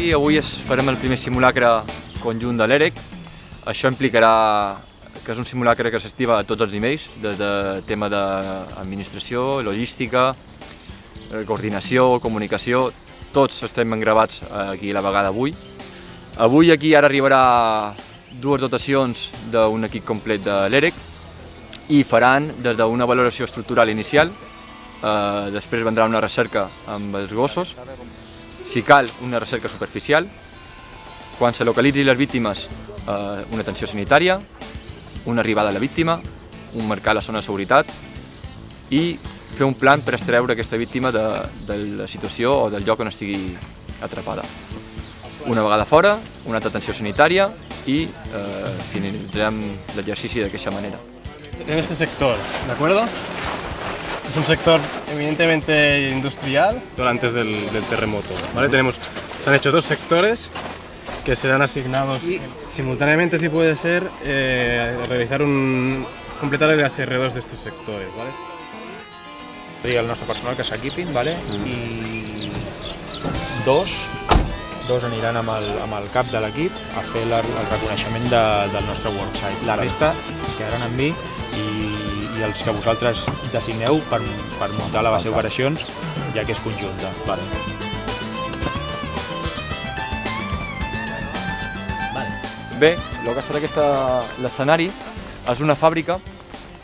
Sí, avui farem el primer simulacre conjunt de l'EREC. Això implicarà que és un simulacre que s'activa a tots els nivells, des de tema d'administració, logística, coordinació, comunicació, tots estem engravats aquí a la vegada avui. Avui aquí ara arribarà dues dotacions d'un equip complet de l'EREC i faran des d'una valoració estructural inicial, després vendrà una recerca amb els gossos, si cal una recerca superficial, quan se localitzin les víctimes una atenció sanitària, una arribada a la víctima, un marcar la zona de seguretat i fer un plan per extreure aquesta víctima de la situació o del lloc on estigui atrapada. Una vegada fora, una altra atenció sanitària y finalizarem l'exercici d'aquesta manera. En este sector, ¿de acuerdo? Es un sector eminentemente industrial antes del terremoto, ¿vale? Se han hecho dos sectores que serán asignados simultáneamente, si puede ser, completar el ASR2 de estos sectores, ¿vale? Diria el nostre personal que s'equipin, ¿vale? I dos aniran amb el cap de l'equip a fer el reconeixement del nostre worksite. La resta es quedaran amb mi i els que vosaltres designeu per muntar la base d'operacions, ja que és conjunta. Bé, el que serà l'escenari és una fàbrica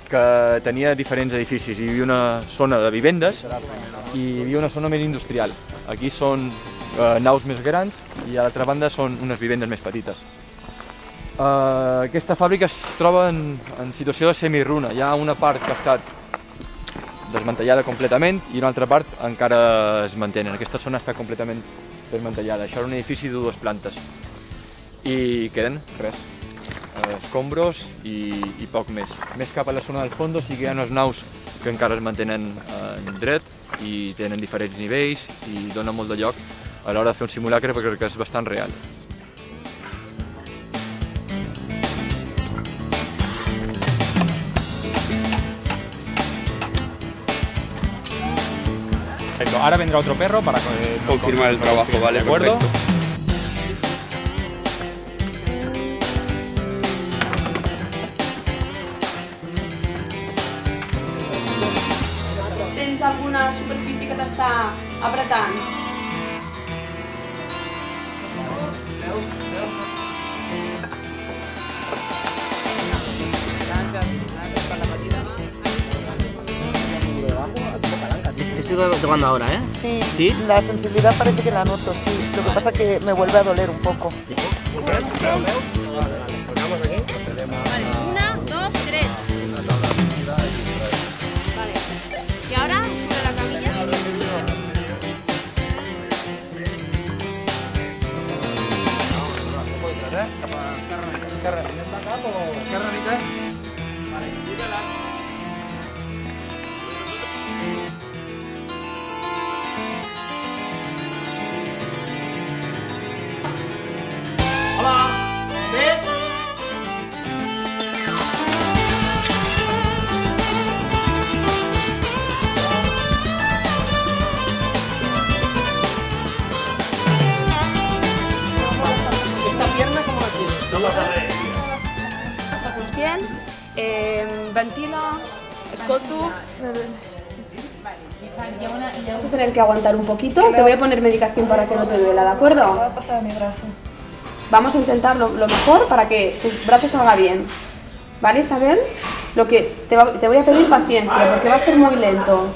que tenia diferents edificis. Hi havia una zona de vivendes i hi havia una zona més industrial. Aquí són naus més grans i a l'altra banda són unes vivendes més petites. Aquesta fàbrica es troba en situació de semiruna. Hi ha una part que ha estat desmantellada completament i una altra part encara es mantenen. Aquesta zona està completament desmantellada. Això era un edifici de dues plantes. I queden escombros i poc més. Més cap a la zona del fons sí que hi ha unes naus que encara es mantenen en dret i tenen diferents nivells i donen molt de lloc a l'hora de fer un simulacre perquè crec que és bastant real. Perfecto. Ahora vendrá otro perro para confirmar el trabajo, ¿vale? ¿De acuerdo? Perfecto. Tens alguna superfície que t'està apretant? Te estoy tocando ahora, ¿eh? Sí, ¿Sí? La sensibilidad parece que la noto, sí. Lo que pasa es que me vuelve a doler un poco. Vale, 1, 2, 3. Vale. Y ahora, sobre la camilla. ¿Esta pierna cómo la tienes? Està conscient, ventila, escolto. Vas a tener que aguantar un poquito. Te voy a poner medicación para que no te duela, ¿de acuerdo? Va a pasar a mi brazo. Vamos a intentar lo mejor para que tu brazo salga bien. ¿Vale, Isabel? Te voy a pedir paciencia porque va a ser muy lento.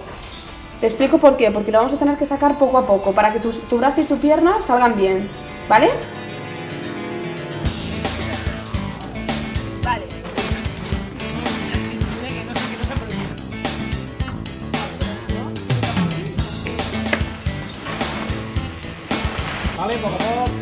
Te explico por qué. Porque lo vamos a tener que sacar poco a poco para que tu brazo y tu pierna salgan bien. ¿Vale? Vale. Vale, poco a poco.